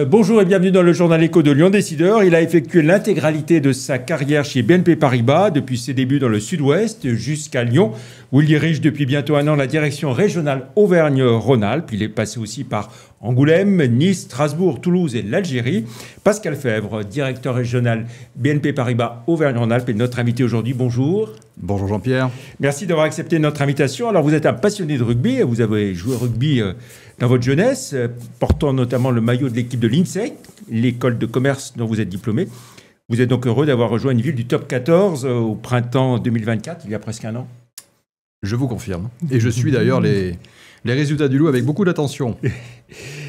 Bonjour et bienvenue dans le journal Écho de Lyon Décideur. Il a effectué l'intégralité de sa carrière chez BNP Paribas, depuis ses débuts dans le sud-ouest jusqu'à Lyon, où il dirige depuis bientôt un an la direction régionale Auvergne-Rhône-Alpes. Il est passé aussi par Angoulême, Nice, Strasbourg, Toulouse et l'Algérie. Pascal Fèvre, directeur régional BNP Paribas Auvergne-Rhône-Alpes, est notre invité aujourd'hui. Bonjour. Bonjour Jean-Pierre. Merci d'avoir accepté notre invitation. Alors vous êtes un passionné de rugby, vous avez joué au rugby dans votre jeunesse, portant notamment le maillot de l'équipe de l'INSEC, l'école de commerce dont vous êtes diplômé. Vous êtes donc heureux d'avoir rejoint une ville du top 14 au printemps 2024, il y a presque un an. Je vous confirme. Et je suis d'ailleurs les résultats du lot avec beaucoup d'attention.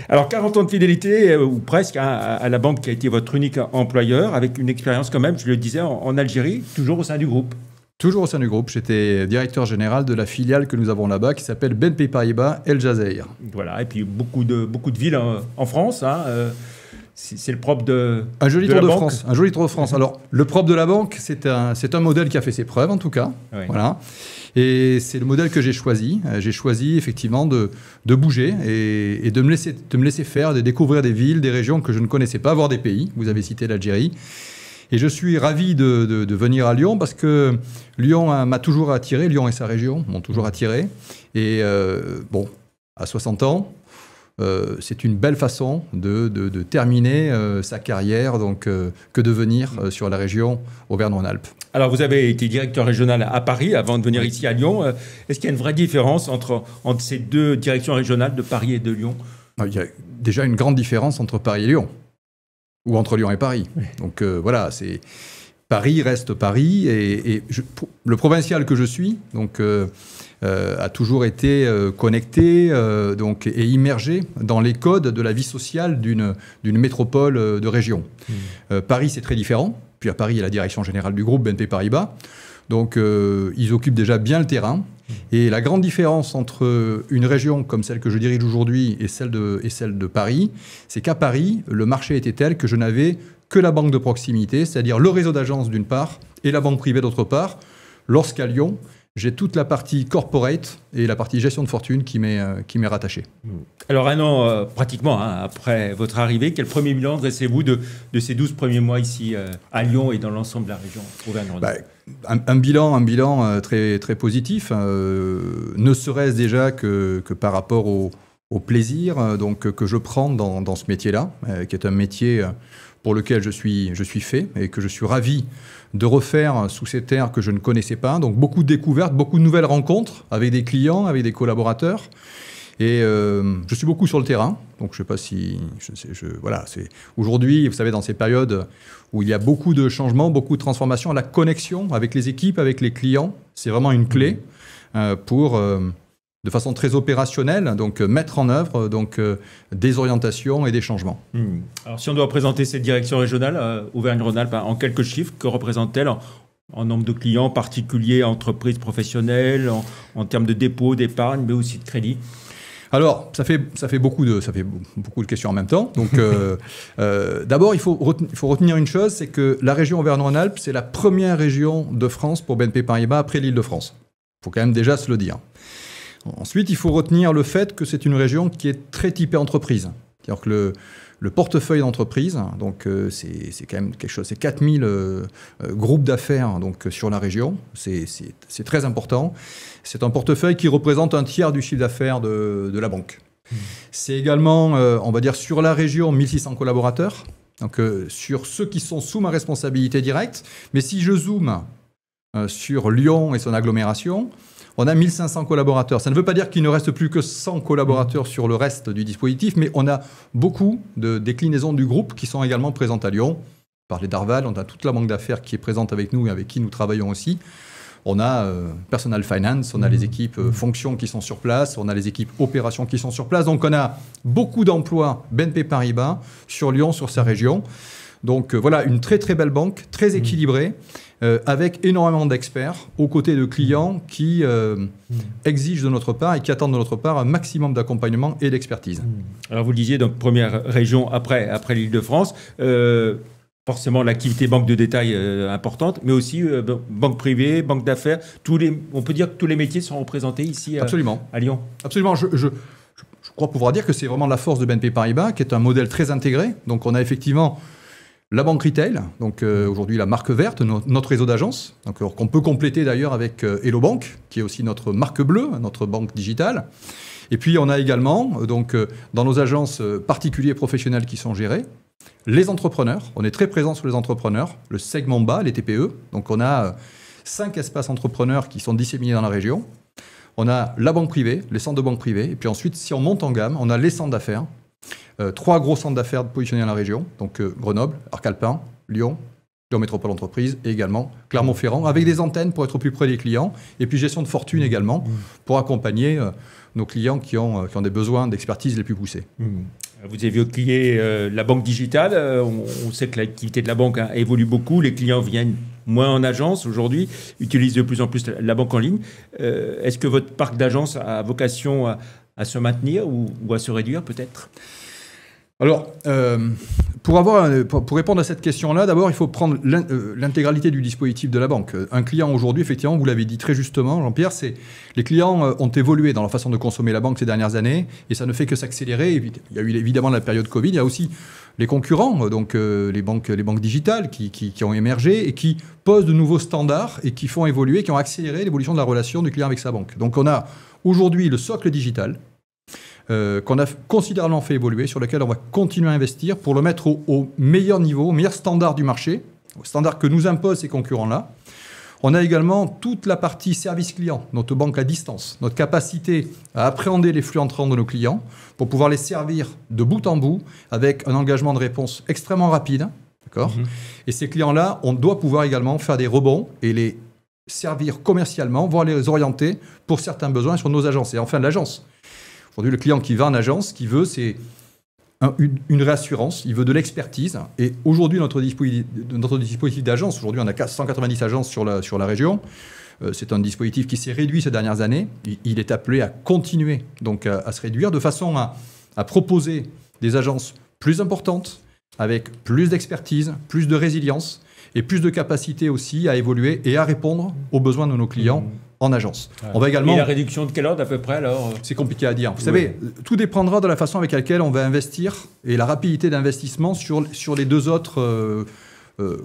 Alors 40 ans de fidélité, ou presque, à la banque qui a été votre unique employeur, avec une expérience quand même, je le disais, en Algérie, toujours au sein du groupe. Toujours au sein du groupe, j'étais directeur général de la filiale que nous avons là-bas qui s'appelle BNP Paribas El Jazeera. Voilà, et puis beaucoup de villes en France. C'est le propre de un joli de tour la de banque. France. Un joli tour de France. Alors, le propre de la banque, c'est un modèle qui a fait ses preuves en tout cas. Oui. Voilà. Et c'est le modèle que j'ai choisi. J'ai choisi effectivement de bouger et de me laisser faire, de découvrir des villes, des régions que je ne connaissais pas, voire des pays. Vous avez cité l'Algérie. Et je suis ravi de venir à Lyon parce que Lyon m'a toujours attiré, Lyon et sa région m'ont toujours attiré. Et bon, à 60 ans, c'est une belle façon de terminer sa carrière donc, que de venir sur la région Auvergne-Rhône-Alpes. Alors vous avez été directeur régional à Paris avant de venir ici à Lyon. Est-ce qu'il y a une vraie différence entre ces deux directions régionales de Paris et de Lyon? Il y a déjà une grande différence entre Paris et Lyon. Ou entre Lyon et Paris. Oui. Donc voilà, Paris reste Paris. Le provincial que je suis donc, a toujours été connecté donc, et immergé dans les codes de la vie sociale d'une métropole de région. Paris, c'est très différent. Puis à Paris, il y a la direction générale du groupe BNP Paribas. Donc ils occupent déjà bien le terrain. Et la grande différence entre une région comme celle que je dirige aujourd'hui et celle de Paris, c'est qu'à Paris, le marché était tel que je n'avais que la banque de proximité, c'est-à-dire le réseau d'agences d'une part et la banque privée d'autre part. Lorsqu'à Lyon, j'ai toute la partie corporate et la partie gestion de fortune qui m'est rattachée. Alors un an pratiquement après votre arrivée, quel premier bilan dressez-vous de ces 12 premiers mois ici à Lyon et dans l'ensemble de la région Auvergne-Rhône-Alpes? Un bilan très, très positif, ne serait-ce déjà que par rapport au plaisir donc, que je prends dans ce métier-là, qui est un métier pour lequel je suis fait et que je suis ravi de refaire sous ces terres que je ne connaissais pas. Donc beaucoup de découvertes, beaucoup de nouvelles rencontres avec des clients, avec des collaborateurs. Et je suis beaucoup sur le terrain, donc je ne sais pas si... voilà, aujourd'hui, vous savez, dans ces périodes où il y a beaucoup de changements, beaucoup de transformations, la connexion avec les équipes, avec les clients, c'est vraiment une clé pour, de façon très opérationnelle, donc mettre en œuvre donc, des orientations et des changements. Alors si on doit présenter cette direction régionale, Auvergne-Rhône-Alpes, en quelques chiffres, que représente-t-elle en nombre de clients particuliers, entreprises professionnelles, en termes de dépôt, d'épargne, mais aussi de crédit? Alors, ça fait beaucoup de questions en même temps. Donc, d'abord, il faut retenir une chose, c'est que la région Auvergne-Rhône-Alpes, c'est la première région de France pour BNP Paribas après l'Île-de-France. Il faut quand même déjà se le dire. Ensuite, il faut retenir le fait que c'est une région qui est très typée entreprise. C'est-à-dire que le portefeuille d'entreprise, donc c'est quand même quelque chose, c'est 4000 groupes d'affaires donc sur la région, c'est très important. C'est un portefeuille qui représente un tiers du chiffre d'affaires de la banque. C'est également, on va dire, sur la région, 1600 collaborateurs, donc sur ceux qui sont sous ma responsabilité directe. Mais si je zoome sur Lyon et son agglomération, on a 1500 collaborateurs. Ça ne veut pas dire qu'il ne reste plus que 100 collaborateurs sur le reste du dispositif, mais on a beaucoup de déclinaisons du groupe qui sont également présentes à Lyon. On parlait d'Arval, on a toute la banque d'affaires qui est présente avec nous et avec qui nous travaillons aussi. On a Personal Finance, on a les équipes fonctions qui sont sur place, on a les équipes opérations qui sont sur place. Donc on a beaucoup d'emplois BNP Paribas sur Lyon, sur sa région. Donc voilà, une très très belle banque, très équilibrée, avec énormément d'experts aux côtés de clients qui exigent de notre part et qui attendent de notre part un maximum d'accompagnement et d'expertise. Alors vous le disiez, donc première région après l'Île-de-France, forcément l'activité banque de détail importante, mais aussi banque privée, banque d'affaires. On peut dire que tous les métiers sont représentés ici à Lyon. Absolument. Je crois pouvoir dire que c'est vraiment la force de BNP Paribas, qui est un modèle très intégré. Donc on a effectivement la banque retail, donc aujourd'hui la marque verte, notre réseau d'agences, qu'on peut compléter d'ailleurs avec Hello Bank, qui est aussi notre marque bleue, notre banque digitale. Et puis on a également, dans nos agences particuliers et professionnels qui sont gérées, les entrepreneurs. On est très présent sur les entrepreneurs, le segment bas, les TPE. Donc on a 5 espaces entrepreneurs qui sont disséminés dans la région. On a la banque privée, les centres de banque privée. Et puis ensuite, si on monte en gamme, on a les centres d'affaires. 3 gros centres d'affaires positionnés dans la région. Donc Grenoble, Arc-Alpin, Lyon, Lyon Métropole Entreprise et également Clermont-Ferrand, avec des antennes pour être au plus près des clients. Et puis gestion de fortune également, pour accompagner nos clients qui ont des besoins d'expertise les plus poussés. Vous évoquiez la banque digitale. On sait que l'activité de la banque évolue beaucoup. Les clients viennent moins en agence aujourd'hui, utilisent de plus en plus la banque en ligne. Est-ce que votre parc d'agence a vocation à se maintenir ou à se réduire peut-être ? Alors, pour répondre à cette question-là, d'abord, il faut prendre l'intégralité du dispositif de la banque. Un client aujourd'hui, effectivement, vous l'avez dit très justement, Jean-Pierre, les clients ont évolué dans leur façon de consommer la banque ces dernières années et ça ne fait que s'accélérer. Il y a eu évidemment la période Covid, il y a aussi les concurrents, donc les banques digitales qui ont émergé et qui posent de nouveaux standards et qui font évoluer, qui ont accéléré l'évolution de la relation du client avec sa banque. Donc on a aujourd'hui le socle digital, qu'on a considérablement fait évoluer, sur lequel on va continuer à investir pour le mettre au meilleur niveau, au meilleur standard du marché, au standard que nous imposent ces concurrents-là. On a également toute la partie service client, notre banque à distance, notre capacité à appréhender les flux entrants de nos clients pour pouvoir les servir de bout en bout avec un engagement de réponse extrêmement rapide. D'accord ? Et ces clients-là, on doit pouvoir également faire des rebonds et les servir commercialement, voire les orienter pour certains besoins sur nos agences. Et enfin, l'agence. Aujourd'hui, le client qui va en agence, ce qu'il veut, c'est une réassurance, il veut de l'expertise. Et aujourd'hui, notre dispositif d'agence, aujourd'hui on a 190 agences sur la région, c'est un dispositif qui s'est réduit ces dernières années. Il est appelé à continuer donc à se réduire de façon à proposer des agences plus importantes, avec plus d'expertise, plus de résilience et plus de capacité aussi à évoluer et à répondre aux besoins de nos clients en agence. On va également... Et la réduction de quelle ordre à peu près alors ? C'est compliqué à dire. Vous savez, tout dépendra de la façon avec laquelle on va investir et la rapidité d'investissement sur les deux autres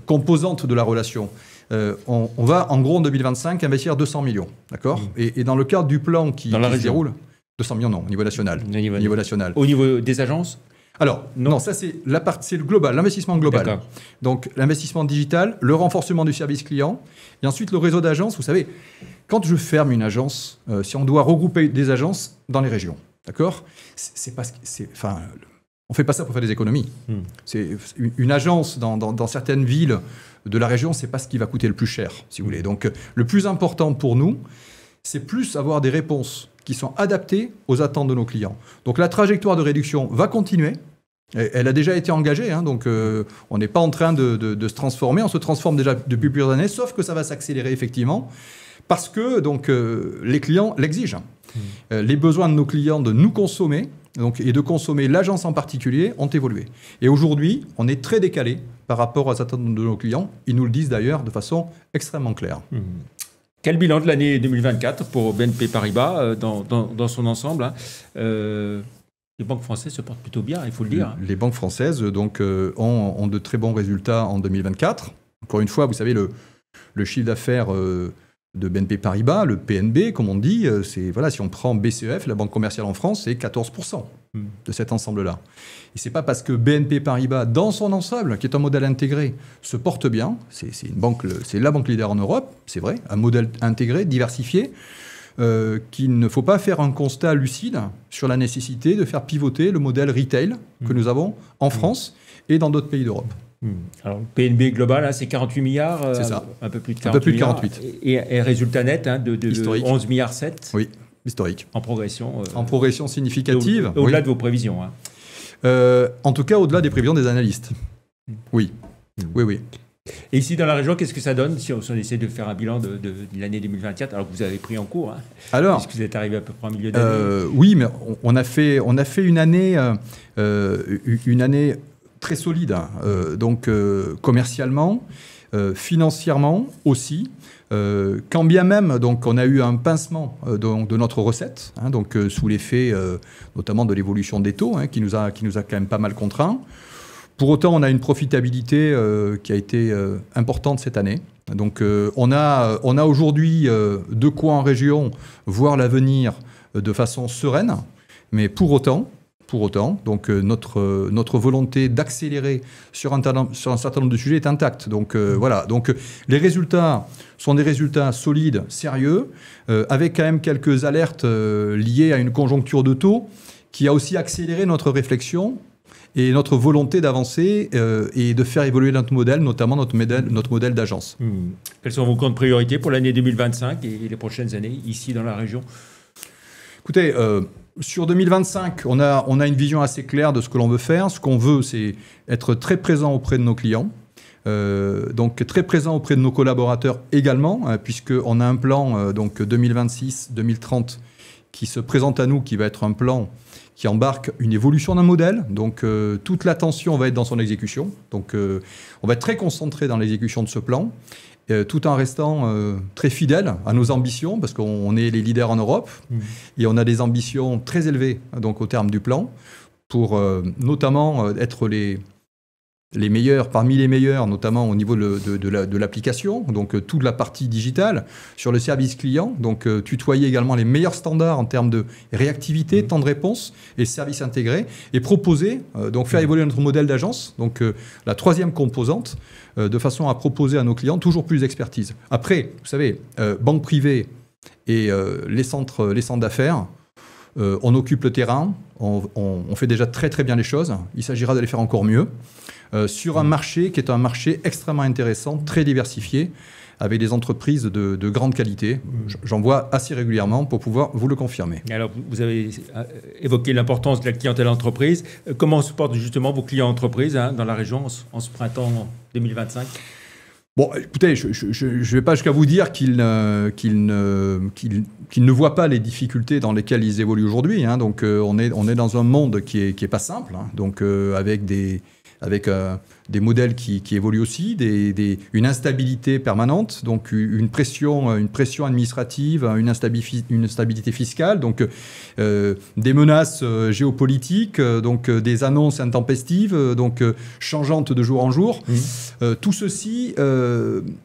composantes de la relation. On va en gros en 2025 investir 200 millions. D'accord ? Et dans le cadre du plan qui se déroule, 200 millions non, au niveau national. Niveau national. Au niveau des agences ? Alors, non, ça c'est le global, l'investissement global. Donc, l'investissement digital, le renforcement du service client, et ensuite le réseau d'agences. Vous savez, quand je ferme une agence, si on doit regrouper des agences dans les régions, d'accord ? On ne fait pas ça pour faire des économies. C'est une agence dans certaines villes de la région, ce n'est pas ce qui va coûter le plus cher, si vous voulez. Donc, le plus important pour nous, c'est plus avoir des réponses qui sont adaptées aux attentes de nos clients. Donc la trajectoire de réduction va continuer. Elle a déjà été engagée, donc on n'est pas en train de se transformer. On se transforme déjà depuis plusieurs années, sauf que ça va s'accélérer effectivement, parce que les clients l'exigent. Les besoins de nos clients de nous consommer et de consommer l'agence en particulier ont évolué. Et aujourd'hui, on est très décalé par rapport aux attentes de nos clients. Ils nous le disent d'ailleurs de façon extrêmement claire. Quel bilan de l'année 2024 pour BNP Paribas dans son ensemble Les banques françaises se portent plutôt bien, il faut le dire. Les banques françaises ont de très bons résultats en 2024. Encore une fois, vous savez, le chiffre d'affaires de BNP Paribas, le PNB, comme on dit, si on prend BCEF, la banque commerciale en France, c'est 14% de cet ensemble-là. Et ce n'est pas parce que BNP Paribas, dans son ensemble, qui est un modèle intégré, se porte bien, c'est la banque leader en Europe, c'est vrai, un modèle intégré, diversifié, qu'il ne faut pas faire un constat lucide sur la nécessité de faire pivoter le modèle retail que nous avons en France et dans d'autres pays d'Europe. Alors, le PNB global, c'est 48 milliards, c'est ça. Un peu plus de 48 milliards. Et résultat net de 11,7 milliards. Oui, historique. En progression. En progression significative. Au-delà de vos prévisions. En tout cas, au-delà des prévisions des analystes. Oui. Oui. Et ici, dans la région, qu'est-ce que ça donne si on essaie de faire un bilan de l'année 2024, alors que vous avez pris en cours Alors, puisque vous êtes arrivé à peu près en milieu d'année. Oui, mais on a fait une année très solide, commercialement. financièrement aussi. Quand bien même donc, on a eu un pincement de notre recette, hein, donc, sous l'effet notamment de l'évolution des taux, hein, qui nous a quand même pas mal contraints. Pour autant, on a une profitabilité qui a été importante cette année. Donc on a aujourd'hui de quoi en région voir l'avenir de façon sereine, mais pour autant, donc notre volonté d'accélérer sur un certain nombre de sujets est intacte. Donc voilà. Donc les résultats sont des résultats solides, sérieux, avec quand même quelques alertes liées à une conjoncture de taux qui a aussi accéléré notre réflexion et notre volonté d'avancer et de faire évoluer notre modèle, notamment notre modèle d'agence. Quels sont vos comptes priorités pour l'année 2025 et les prochaines années ici dans la région? Écoutez, sur 2025, on a une vision assez claire de ce que l'on veut faire. Ce qu'on veut, c'est être très présent auprès de nos clients, donc très présent auprès de nos collaborateurs également, puisqu'on a un plan donc 2026-2030 qui se présente à nous, qui va être un plan qui embarque une évolution d'un modèle. Donc, toute l'attention va être dans son exécution. Donc, on va être très concentré dans l'exécution de ce plan, tout en restant très fidèle à nos ambitions, parce qu'on est les leaders en Europe, et on a des ambitions très élevées donc, au terme du plan, pour notamment être les meilleurs, parmi les meilleurs, notamment au niveau de l'application, donc toute la partie digitale, sur le service client, donc tutoyer également les meilleurs standards en termes de réactivité, temps de réponse et service intégré, et proposer, donc faire évoluer notre modèle d'agence, donc la troisième composante, de façon à proposer à nos clients toujours plus d'expertise. Après, vous savez, banque privée et les centres d'affaires, on occupe le terrain, on fait déjà très très bien les choses, il s'agira de les faire encore mieux, sur un marché qui est un marché extrêmement intéressant, très diversifié, avec des entreprises de grande qualité. J'en vois assez régulièrement pour pouvoir vous le confirmer. Alors, vous avez évoqué l'importance de la clientèle entreprise. Comment se portent justement vos clients entreprises dans la région en ce printemps 2025 ? Bon, écoutez, je ne vais pas jusqu'à vous dire qu'ils ne voient pas les difficultés dans lesquelles ils évoluent aujourd'hui. Hein. Donc, on est dans un monde qui est pas simple, hein. Donc, avec des modèles qui évoluent aussi, une instabilité permanente, donc une pression administrative, une instabilité fiscale, donc des menaces géopolitiques, donc des annonces intempestives, donc changeantes de jour en jour. Tout ceci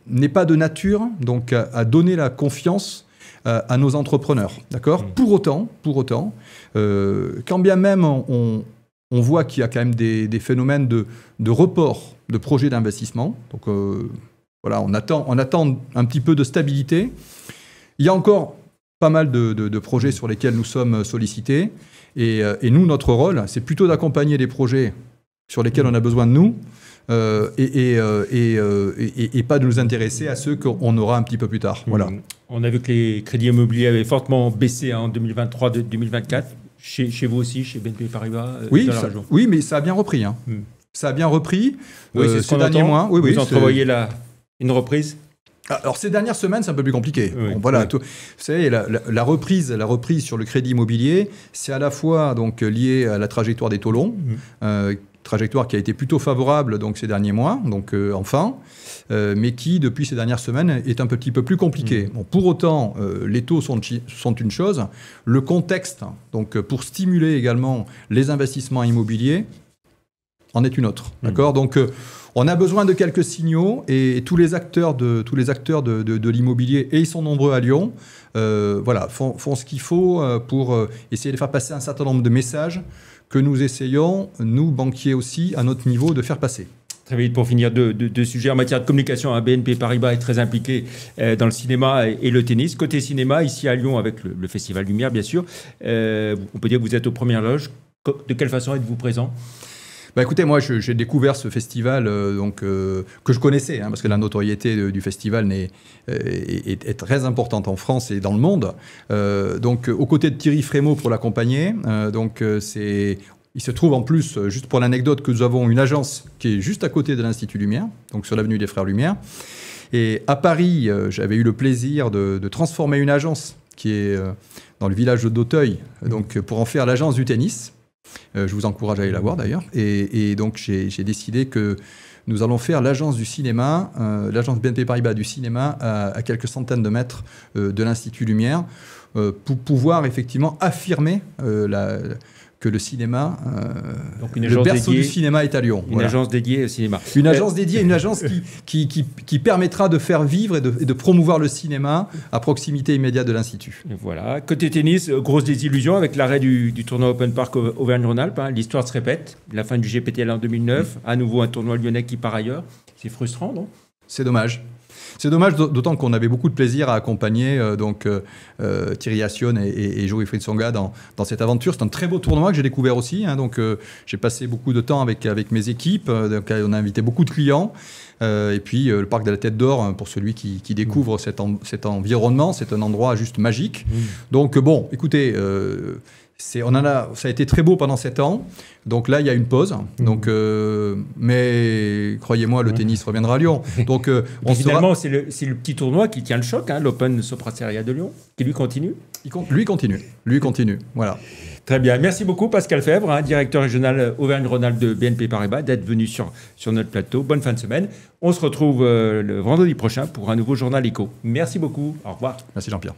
n'est pas de nature donc à donner la confiance à nos entrepreneurs, d'accord ? Pour autant, quand bien même on voit qu'il y a quand même des phénomènes de report de projets d'investissement. Donc voilà, on attend un petit peu de stabilité. Il y a encore pas mal de projets sur lesquels nous sommes sollicités. Et nous, notre rôle, c'est plutôt d'accompagner les projets sur lesquels on a besoin de nous et pas de nous intéresser à ceux qu'on aura un petit peu plus tard. Voilà. On a vu que les crédits immobiliers avaient fortement baissé en 2023-2024. Chez vous aussi, chez BNP Paribas, oui, dans la région. Oui, mais ça a bien repris. Hein. Ça a bien repris c'est ces derniers mois. Vous entrevoyez une reprise ? Alors, ces dernières semaines, c'est un peu plus compliqué. Oui, bon, voilà, oui. vous savez, la reprise sur le crédit immobilier, c'est à la fois donc, lié à la trajectoire des taux longs, trajectoire qui a été plutôt favorable donc, ces derniers mois, donc enfin, mais qui, depuis ces dernières semaines, est un petit peu plus compliquée. Bon, pour autant, les taux sont une chose. Le contexte, donc, pour stimuler également les investissements immobiliers, en est une autre. D'accord ? Donc, on a besoin de quelques signaux et tous les acteurs de l'immobilier, et ils sont nombreux à Lyon, voilà, font ce qu'il faut pour essayer de faire passer un certain nombre de messages que nous essayons, nous, banquiers aussi, à notre niveau, de faire passer. Très vite, pour finir, deux sujets en matière de communication. BNP Paribas est très impliqué dans le cinéma et le tennis. Côté cinéma, ici à Lyon, avec le Festival Lumière, bien sûr, on peut dire que vous êtes aux premières loges. De quelle façon êtes-vous présent ? Écoutez, moi, j'ai découvert ce festival que je connaissais, hein, parce que la notoriété du festival est très importante en France et dans le monde. Donc, aux côtés de Thierry Frémaux pour l'accompagner. Il se trouve en plus, juste pour l'anecdote, que nous avons une agence qui est juste à côté de l'Institut Lumière, donc sur l'avenue des Frères Lumière. Et à Paris, j'avais eu le plaisir de transformer une agence qui est dans le village d'Auteuil, donc pour en faire l'agence du tennis. Je vous encourage à aller la voir d'ailleurs. Et donc j'ai décidé que nous allons faire l'agence du cinéma, l'agence BNP Paribas du cinéma à quelques centaines de mètres de l'Institut Lumière pour pouvoir effectivement affirmer que le cinéma, donc une le agence berceau dédiée, du cinéma est à Lyon. Une agence dédiée au cinéma. Une agence dédiée, une agence qui permettra de faire vivre et de promouvoir le cinéma à proximité immédiate de l'Institut. Voilà. Côté tennis, grosse désillusion avec l'arrêt du tournoi Open Park Auvergne-Rhône-Alpes. L'histoire se répète. La fin du GPTL en 2009. À nouveau un tournoi lyonnais qui part ailleurs. C'est frustrant, non? C'est dommage. C'est dommage, d'autant qu'on avait beaucoup de plaisir à accompagner Thierry Assion et Joey Fritzonga dans cette aventure. C'est un très beau tournoi que j'ai découvert aussi. Donc, j'ai passé beaucoup de temps avec mes équipes. Donc, on a invité beaucoup de clients. Et puis, le parc de la Tête d'Or, pour celui qui découvre cet environnement, c'est un endroit juste magique. Donc, bon, écoutez... ça a été très beau pendant 7 ans. Donc là, il y a une pause. Donc, mais croyez-moi, le tennis reviendra à Lyon. Donc, finalement, c'est le petit tournoi qui tient le choc, l'Open Sopra Steria de Lyon, qui lui continue. Lui continue. Voilà. Très bien. Merci beaucoup, Pascal Fèvre, directeur régional Auvergne-Rhône-Alpes de BNP Paribas, d'être venu sur notre plateau. Bonne fin de semaine. On se retrouve le vendredi prochain pour un nouveau journal éco. Merci beaucoup. Au revoir. Merci Jean-Pierre.